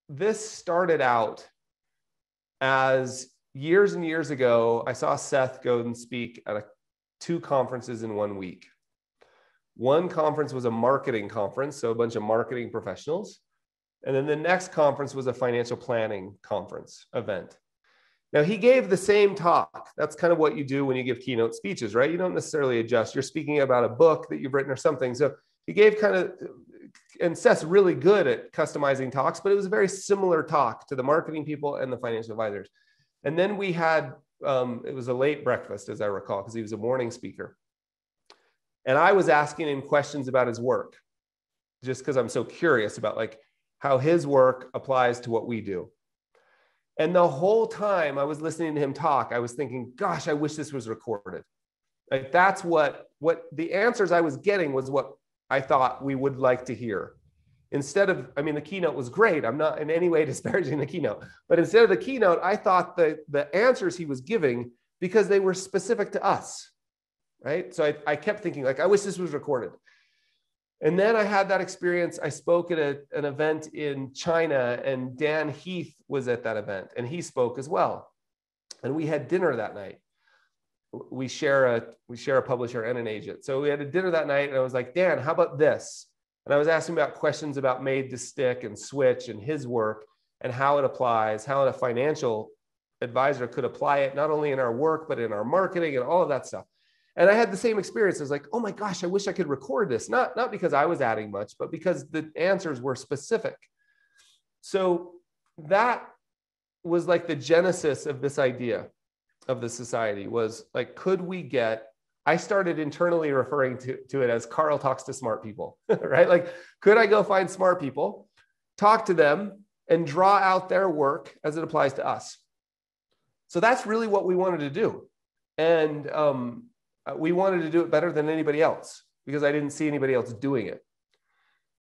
this started out as years and years ago, I saw Seth go and speak at two conferences in 1 week. One conference was a marketing conference, so a bunch of marketing professionals. And then the next conference was a financial planning conference event. Now, he gave the same talk. That's kind of what you do when you give keynote speeches, right? You don't necessarily adjust. You're speaking about a book that you've written or something. So he gave kind of, and Seth's really good at customizing talks, but it was a very similar talk to the marketing people and the financial advisors. And then we had, it was a late breakfast, as I recall, because he was a morning speaker. And I was asking him questions about his work, just because I'm so curious about like how his work applies to what we do. And the whole time I was listening to him talk, I was thinking, gosh, I wish this was recorded. Like that's what the answers I was getting was what I thought we would like to hear. Instead of, I mean, the keynote was great. I'm not in any way disparaging the keynote, but instead of the keynote, I thought the answers he was giving, because they were specific to us, right? So I kept thinking like, I wish this was recorded. And then I had that experience. I spoke at an event in China, and Dan Heath was at that event, and he spoke as well. And we had dinner that night. We share a publisher and an agent. So we had a dinner that night, and I was like, Dan, how about this? And I was asking about questions about Made to Stick and Switch and his work and how it applies, how a financial advisor could apply it, not only in our work, but in our marketing and all of that stuff. And I had the same experience. I was like, oh my gosh, I wish I could record this. Not because I was adding much, but because the answers were specific. So that was like the genesis of this idea of the society, was like, could we get, I started internally referring to it as Carl talks to smart people, right? Like, could I go find smart people, talk to them, and draw out their work as it applies to us? So that's really what we wanted to do. And we wanted to do it better than anybody else, because I didn't see anybody else doing it.